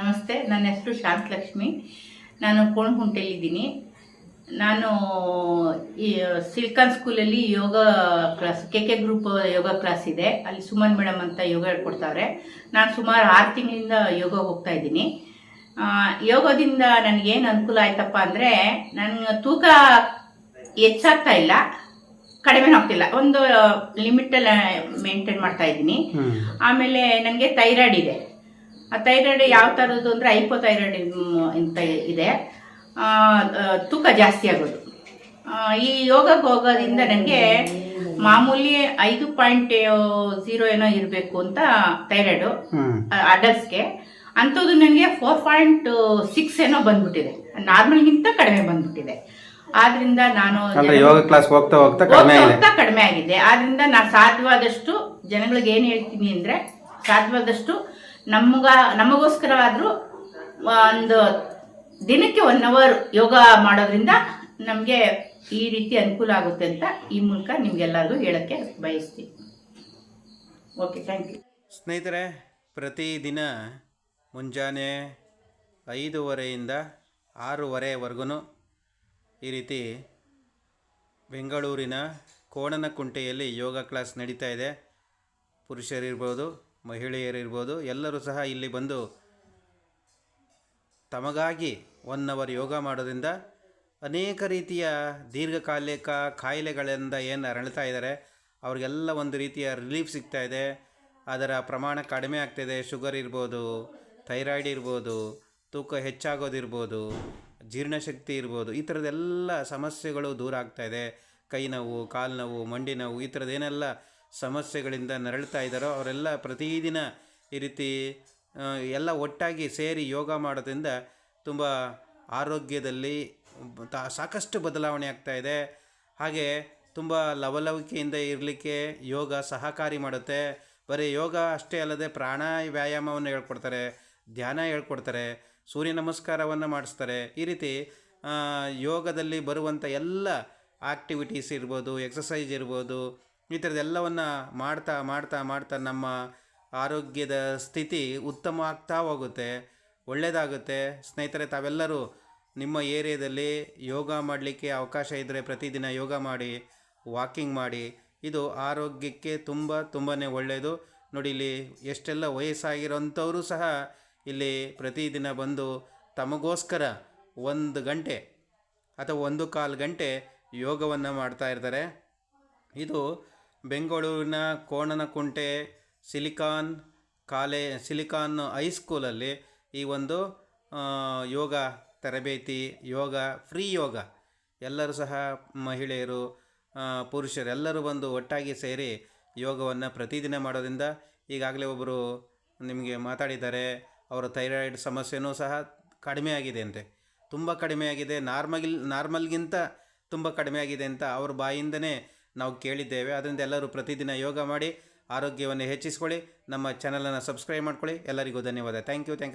ನಮಸ್ತೆ, ನನ್ನ ಹೆಸರು ಶಾಂತಲಕ್ಷ್ಮಿ. ನಾನು ಕೋಣಗುಂಟೆಯಲ್ಲಿದ್ದೀನಿ. ನಾನು ಈ ಸಿಲಿಕಾನ್ ಸ್ಕೂಲಲ್ಲಿ ಯೋಗ ಕ್ಲಾಸ್, ಕೆ ಗ್ರೂಪ್ ಯೋಗ ಕ್ಲಾಸ್ ಇದೆ. ಅಲ್ಲಿ ಸುಮನ್ ಮೇಡಮ್ ಅಂತ ಯೋಗ ಹೇಳ್ಕೊಡ್ತಾವ್ರೆ. ನಾನು ಸುಮಾರು 6 ತಿಂಗಳಿಂದ ಯೋಗ ಹೋಗ್ತಾ ಇದ್ದೀನಿ. ಯೋಗದಿಂದ ನನಗೇನು ಅನುಕೂಲ ಆಯ್ತಪ್ಪ ಅಂದರೆ, ನನ್ನ ತೂಕ ಹೆಚ್ಚಾಗ್ತಾ ಇಲ್ಲ, ಕಡಿಮೆ ಆಗ್ತಿಲ್ಲ, ಒಂದು ಲಿಮಿಟಲ್ಲಿ ಮೇಂಟೈನ್ ಮಾಡ್ತಾ ಇದ್ದೀನಿ. ಆಮೇಲೆ ನನಗೆ ಥೈರಾಯ್ಡ್ ಇದೆ. ಆ ಥೈರಾಯ್ಡ್ ಯಾವ ಥರದ್ದು ಅಂದರೆ ಹೈಪೋಥೈರಾಯ್ಡ್ ಅಂತ ಇದೆ. ತೂಕ ಜಾಸ್ತಿ ಆಗೋದು. ಈ ಯೋಗಕ್ಕೆ ಹೋಗೋದ್ರಿಂದ ನನಗೆ ಮಾಮೂಲಿ 5.0 ಏನೋ ಇರಬೇಕು ಅಂತ ಥೈರಾಯ್ಡು ಅಡಲ್ಟ್ಸ್ಗೆ, ಅಂಥದ್ದು ನನಗೆ 4.6 ಏನೋ ಬಂದ್ಬಿಟ್ಟಿದೆ. ನಾರ್ಮಲ್ಗಿಂತ ಕಡಿಮೆ ಬಂದ್ಬಿಟ್ಟಿದೆ. ಆದ್ರಿಂದ ನಾನು ಯೋಗ ಕ್ಲಾಸ್ ಹೋಗ್ತಾ ಹೋಗ್ತಾ ಕಡಿಮೆ ಆಗಿದೆ. ಆದ್ರಿಂದ ನಾನು ಸಾಧ್ಯವಾದಷ್ಟು ಜನಗಳಿಗೆ ಏನು ಹೇಳ್ತೀನಿ ಅಂದರೆ, ಸಾಧ್ಯವಾದಷ್ಟು ನಮಗೋಸ್ಕರವಾದರೂ ಒಂದು ದಿನಕ್ಕೆ 1 ಅವರ್ ಯೋಗ ಮಾಡೋದ್ರಿಂದ ನಮಗೆ ಈ ರೀತಿ ಅನುಕೂಲ ಆಗುತ್ತೆ ಅಂತ ಈ ಮೂಲಕ ನಿಮ್ಗೆಲ್ಲರಿಗೂ ಹೇಳೋಕ್ಕೆ ಬಯಸ್ತೀನಿ. Okay, thank you. ಸ್ನೇಹಿತರೆ, ಪ್ರತಿದಿನ ಮುಂಜಾನೆ 5:30 6:30ವರೆಗೂ ಈ ರೀತಿ ಬೆಂಗಳೂರಿನ ಕೋಣನಕುಂಟೆಯಲ್ಲಿ ಯೋಗ ಕ್ಲಾಸ್ ನಡೀತಾ ಇದೆ. ಪುರುಷರಿರ್ಬೋದು, ಮಹಿಳೆಯರಿರ್ಬೋದು, ಎಲ್ಲರೂ ಸಹ ಇಲ್ಲಿ ಬಂದು ತಮಗಾಗಿ 1 ಅವರ್ ಯೋಗ ಮಾಡೋದ್ರಿಂದ ಅನೇಕ ರೀತಿಯ ದೀರ್ಘಕಾಲಿಕ ಕಾಯಿಲೆಗಳಿಂದ ಏನು ಅರಳ್ತಾ ಇದ್ದಾರೆ ಅವ್ರಿಗೆಲ್ಲ ಒಂದು ರೀತಿಯ ರಿಲೀಫ್ ಸಿಗ್ತಾ ಇದೆ. ಅದರ ಪ್ರಮಾಣ ಕಡಿಮೆ ಆಗ್ತಾಯಿದೆ. ಶುಗರ್ ಇರ್ಬೋದು, ಥೈರಾಯ್ಡ್ ಇರ್ಬೋದು, ತೂಕ ಹೆಚ್ಚಾಗೋದಿರ್ಬೋದು, ಜೀರ್ಣಶಕ್ತಿ ಇರ್ಬೋದು, ಈ ಥರದ್ದೆಲ್ಲ ಸಮಸ್ಯೆಗಳು ದೂರ ಆಗ್ತಾಯಿದೆ. ಕೈ ನೋವು, ಕಾಲು ನೋವು, ಮಂಡಿ ನೋವು, ಈ ಥರದ್ದೇನೆಲ್ಲ ಸಮಸ್ಯೆಗಳಿಂದ ನರಳ್ತಾ ಇದ್ದಾರೋ ಅವರೆಲ್ಲ ಪ್ರತಿದಿನ ಈ ರೀತಿ ಎಲ್ಲ ಒಟ್ಟಾಗಿ ಸೇರಿ ಯೋಗ ಮಾಡೋದ್ರಿಂದ ತುಂಬ ಆರೋಗ್ಯದಲ್ಲಿ ಸಾಕಷ್ಟು ಬದಲಾವಣೆ ಆಗ್ತಾಯಿದೆ. ಹಾಗೆ ತುಂಬ ಲವಲವಿಕೆಯಿಂದ ಇರಲಿಕ್ಕೆ ಯೋಗ ಸಹಕಾರಿ ಮಾಡುತ್ತೆ. ಬರೀ ಯೋಗ ಅಷ್ಟೇ ಅಲ್ಲದೆ ವ್ಯಾಯಾಮವನ್ನು ಹೇಳ್ಕೊಡ್ತಾರೆ, ಧ್ಯಾನ ಹೇಳ್ಕೊಡ್ತಾರೆ, ಸೂರ್ಯ ನಮಸ್ಕಾರವನ್ನು ಮಾಡಿಸ್ತಾರೆ. ಈ ರೀತಿ ಯೋಗದಲ್ಲಿ ಬರುವಂಥ ಎಲ್ಲ ಆ್ಯಕ್ಟಿವಿಟೀಸ್ ಇರ್ಬೋದು, ಎಕ್ಸಸೈಸ್ ಇರ್ಬೋದು, ಈ ಥರದ್ದೆಲ್ಲವನ್ನು ಮಾಡ್ತಾ ಮಾಡ್ತಾ ಮಾಡ್ತಾ ನಮ್ಮ ಆರೋಗ್ಯದ ಸ್ಥಿತಿ ಉತ್ತಮ ಆಗ್ತಾ ಹೋಗುತ್ತೆ, ಒಳ್ಳೆಯದಾಗುತ್ತೆ. ಸ್ನೇಹಿತರೆ, ತಾವೆಲ್ಲರೂ ನಿಮ್ಮ ಏರಿಯಾದಲ್ಲಿ ಯೋಗ ಮಾಡಲಿಕ್ಕೆ ಅವಕಾಶ ಇದ್ದರೆ ಪ್ರತಿದಿನ ಯೋಗ ಮಾಡಿ, ವಾಕಿಂಗ್ ಮಾಡಿ. ಇದು ಆರೋಗ್ಯಕ್ಕೆ ತುಂಬಾ ಒಳ್ಳೆಯದು. ನೋಡಿ, ಇಲ್ಲಿ ಎಷ್ಟೆಲ್ಲ ವಯಸ್ಸಾಗಿರೋಂಥವರು ಸಹ ಇಲ್ಲಿ ಪ್ರತಿದಿನ ಬಂದು ತಮಗೋಸ್ಕರ 1 ಗಂಟೆ ಅಥವಾ 1.25 ಗಂಟೆ ಯೋಗವನ್ನು ಮಾಡ್ತಾ ಇರ್ತಾರೆ. ಇದು ಬೆಂಗಳೂರಿನ ಕೋಣನಕುಂಟೆ ಸಿಲಿಕಾನ್ ಹೈಸ್ಕೂಲಲ್ಲಿ ಈ ಒಂದು ಯೋಗ ತರಬೇತಿ, ಫ್ರೀ ಯೋಗ ಎಲ್ಲರೂ ಸಹ ಮಹಿಳೆಯರು, ಪುರುಷರೆಲ್ಲರೂ ಬಂದು ಒಟ್ಟಾಗಿ ಸೇರಿ ಯೋಗವನ್ನು ಪ್ರತಿದಿನ ಮಾಡೋದ್ರಿಂದ ಈಗಾಗಲೇ ಒಬ್ಬರು ನಿಮಗೆ ಮಾತಾಡಿದ್ದಾರೆ. ಅವರ ಥೈರಾಯ್ಡ್ ಸಮಸ್ಯೆನೂ ಸಹ ಕಡಿಮೆ ಆಗಿದೆ ಅಂತೆ, ತುಂಬ ಕಡಿಮೆ ಆಗಿದೆ, ನಾರ್ಮಲ್ಗಿಂತ ತುಂಬ ಕಡಿಮೆ ಆಗಿದೆ ಅಂತ ಅವ್ರ ಬಾಯಿಂದನೇ ನಾವು ಕೇಳಿದ್ದೇವೆ. ಅದರಿಂದ ಎಲ್ಲರೂ ಪ್ರತಿದಿನ ಯೋಗ ಮಾಡಿ ಆರೋಗ್ಯವನ್ನು ಹೆಚ್ಚಿಸ್ಕೊಳ್ಳಿ. ನಮ್ಮ ಚಾನಲನ್ನು ಸಬ್ಸ್ಕ್ರೈಬ್ ಮಾಡ್ಕೊಳ್ಳಿ. ಎಲ್ಲರಿಗೂ ಧನ್ಯವಾದ. Thank you.